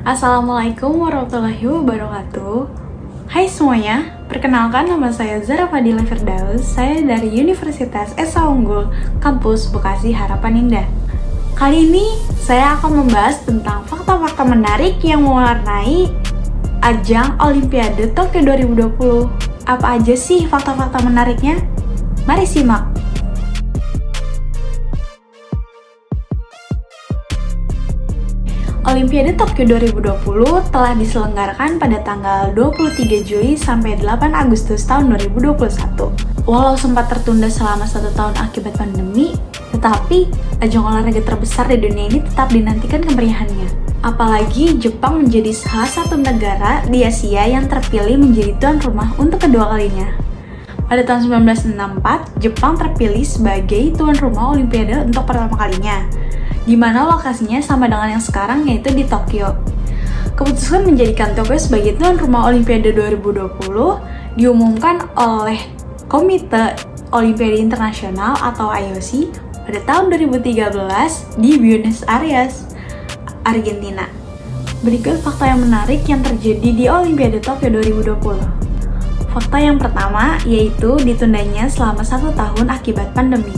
Assalamualaikum warahmatullahi wabarakatuh. Hai semuanya, perkenalkan nama saya Zara Fadila Firdaus. Saya dari Universitas Esa Unggul, Kampus Bekasi Harapan Indah. Kali ini saya akan membahas tentang fakta-fakta menarik yang mewarnai ajang Olimpiade Tokyo 2020. Apa aja sih fakta-fakta menariknya? Mari simak. Olimpiade Tokyo 2020 telah diselenggarakan pada tanggal 23 Juli sampai 8 Agustus tahun 2021. Walau sempat tertunda selama 1 tahun akibat pandemi, tetapi ajang olahraga terbesar di dunia ini tetap dinantikan kemeriahannya. Apalagi Jepang menjadi salah satu negara di Asia yang terpilih menjadi tuan rumah untuk kedua kalinya. Pada tahun 1964, Jepang terpilih sebagai tuan rumah Olimpiade untuk pertama kalinya, di mana lokasinya sama dengan yang sekarang, yaitu di Tokyo. Keputusan menjadikan Tokyo sebagai tuan rumah Olimpiade 2020 diumumkan oleh Komite Olimpiade Internasional atau IOC pada tahun 2013 di Buenos Aires, Argentina. Berikut fakta yang menarik yang terjadi di Olimpiade Tokyo 2020. Fakta yang pertama yaitu ditundanya selama 1 tahun akibat pandemi.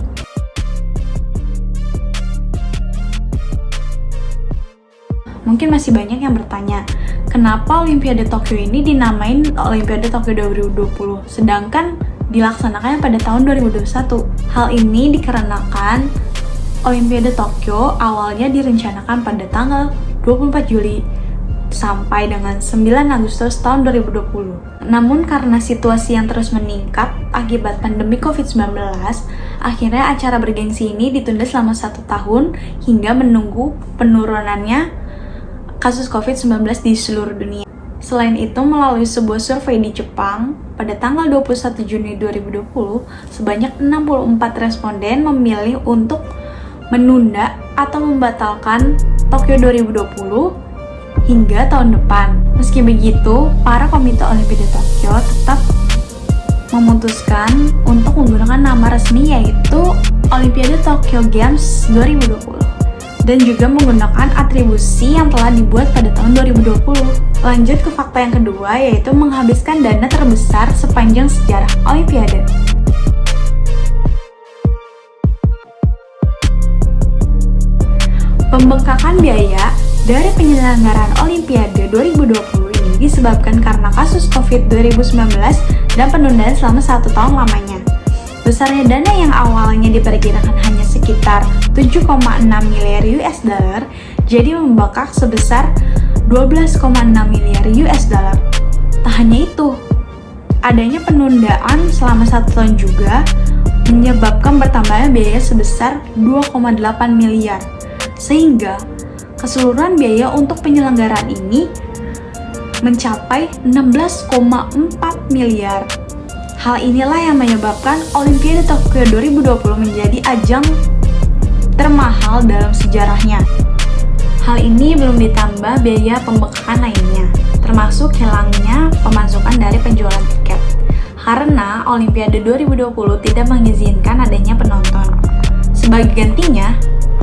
Mungkin masih banyak yang bertanya, kenapa Olimpiade Tokyo ini dinamain Olimpiade Tokyo 2020, sedangkan dilaksanakan pada tahun 2021. Hal ini dikarenakan Olimpiade Tokyo awalnya direncanakan pada tanggal 24 Juli sampai dengan 9 Agustus tahun 2020. Namun karena situasi yang terus meningkat akibat pandemi COVID-19, akhirnya acara bergengsi ini ditunda selama 1 tahun hingga menunggu penurunannya kasus COVID-19 di seluruh dunia. Selain itu, melalui sebuah survei di Jepang, pada tanggal 21 Juni 2020, sebanyak 64 responden memilih untuk menunda atau membatalkan Tokyo 2020 hingga tahun depan. Meski begitu, para komite Olimpiade Tokyo tetap memutuskan untuk menggunakan nama resmi yaitu Olimpiade Tokyo Games 2020. Dan juga menggunakan atribusi yang telah dibuat pada tahun 2020. Lanjut ke fakta yang kedua, yaitu menghabiskan dana terbesar sepanjang sejarah Olimpiade. Pembengkakan biaya dari penyelenggaraan Olimpiade 2020 ini disebabkan karena kasus COVID 2019 dan penundaan selama 1 tahun lamanya. Besarnya dana yang awalnya diperkirakan hanya sekitar 7,6 miliar US dollar jadi membengkak sebesar 12,6 miliar US dollar. Tak hanya itu, adanya penundaan selama 1 tahun juga menyebabkan bertambahnya biaya sebesar 2,8 miliar. Sehingga keseluruhan biaya untuk penyelenggaraan ini mencapai 16,4 miliar. Hal inilah yang menyebabkan Olimpiade Tokyo 2020 menjadi ajang termahal dalam sejarahnya. Hal ini belum ditambah biaya pembengkakan lainnya, termasuk hilangnya pemasukan dari penjualan tiket. Karena Olimpiade 2020 tidak mengizinkan adanya penonton. Sebagai gantinya,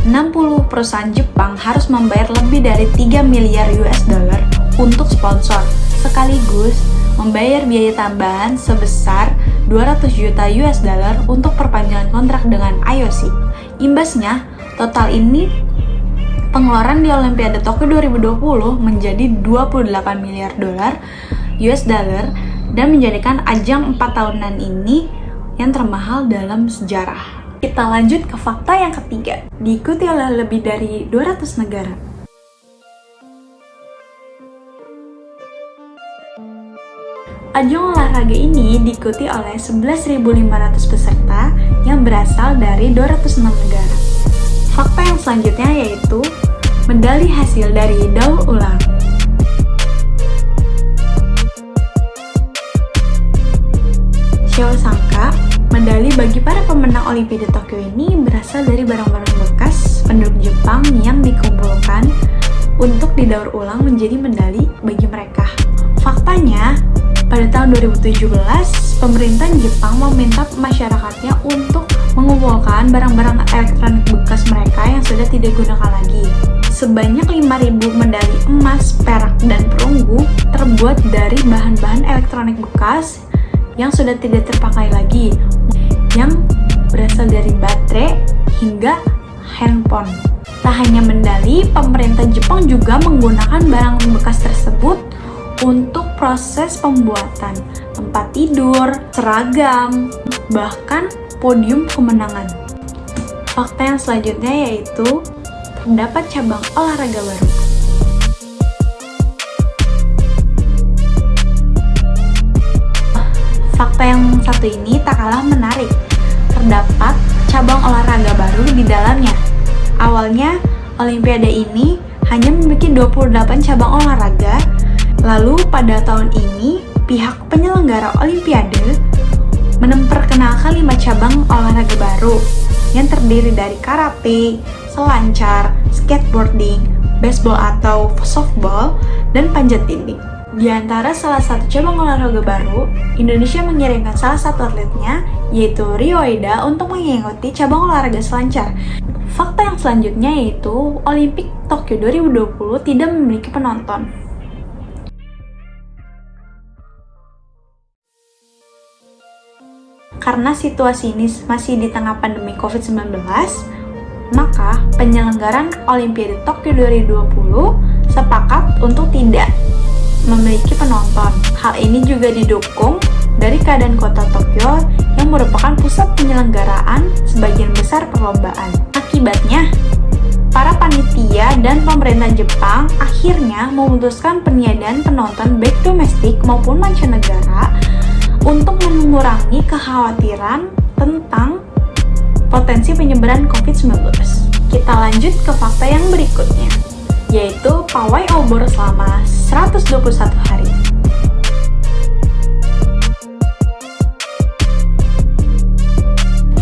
60 perusahaan Jepang harus membayar lebih dari 3 miliar US dollar untuk sponsor, sekaligus membayar biaya tambahan sebesar 200 juta US dollar untuk perpanjangan kontrak dengan IOC. Imbasnya, total ini pengeluaran di Olimpiade Tokyo 2020 menjadi 28 miliar dolar US dollar dan menjadikan ajang 4 tahunan ini yang termahal dalam sejarah. Kita lanjut ke fakta yang ketiga, diikuti oleh lebih dari 200 negara. Ajang olahraga ini diikuti oleh 11.500 peserta yang berasal dari 206 negara. Fakta yang selanjutnya yaitu medali hasil dari daur ulang. Siapa sangka, medali bagi para pemenang Olimpiade Tokyo ini berasal dari barang-barang bekas penduduk Jepang yang dikumpulkan untuk didaur ulang menjadi medali bagi mereka. Faktanya, Pada tahun 2017, pemerintah Jepang meminta masyarakatnya untuk mengumpulkan barang-barang elektronik bekas mereka yang sudah tidak digunakan lagi. Sebanyak 5.000 medali emas, perak, dan perunggu terbuat dari bahan-bahan elektronik bekas yang sudah tidak terpakai lagi, yang berasal dari baterai hingga handphone. Tak hanya medali, pemerintah Jepang juga menggunakan barang bekas tersebut untuk proses pembuatan tempat tidur, seragam, bahkan podium kemenangan. Fakta yang selanjutnya yaitu terdapat cabang olahraga baru. Fakta yang satu ini tak kalah menarik. Terdapat cabang olahraga baru di dalamnya. Awalnya, Olimpiade ini hanya memiliki 28 cabang olahraga. Lalu pada tahun ini, pihak penyelenggara Olimpiade memperkenalkan 5 cabang olahraga baru yang terdiri dari karate, selancar, skateboarding, baseball atau softball, dan panjat tinding. Di antara salah satu cabang olahraga baru, Indonesia mengirimkan salah satu atletnya, yaitu Rio Aida, untuk mengikuti cabang olahraga selancar. Fakta yang selanjutnya yaitu Olimpik Tokyo 2020 tidak memiliki penonton. Karena situasi ini masih di tengah pandemi COVID-19, maka penyelenggaraan Olimpiade Tokyo 2020 sepakat untuk tidak memiliki penonton. Hal ini juga didukung dari keadaan kota Tokyo yang merupakan pusat penyelenggaraan sebagian besar perlombaan. Akibatnya, para panitia dan pemerintah Jepang akhirnya memutuskan peniadaan penonton baik domestik maupun mancanegara untuk mengurangi kekhawatiran tentang potensi penyebaran COVID-19. Kita lanjut ke fakta yang berikutnya, yaitu pawai obor selama 121 hari.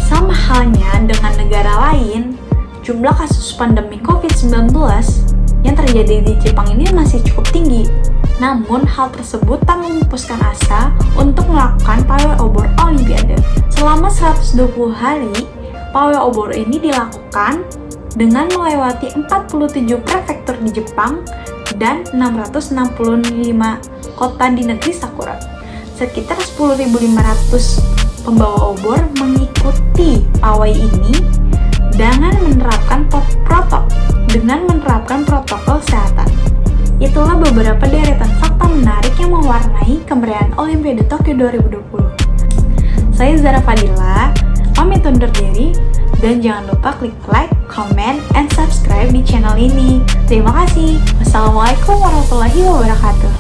Sama halnya dengan negara lain, jumlah kasus pandemi COVID-19 yang terjadi di Jepang ini masih cukup tinggi. Namun, hal tersebut tak memupuskan asa untuk melakukan pawai obor Olimpiade. Selama 120 hari, pawai obor ini dilakukan dengan melewati 47 prefektur di Jepang dan 665 kota di negeri Sakura. Sekitar 10.500 pembawa obor mengikuti pawai ini dengan menerapkan protokol kesehatan. Itulah beberapa deretan fakta menarik yang mewarnai kemeriahan Olimpiade Tokyo 2020. Saya Zara Fadila, pamit undur diri, dan jangan lupa klik like, comment, and subscribe di channel ini. Terima kasih. Wassalamualaikum warahmatullahi wabarakatuh.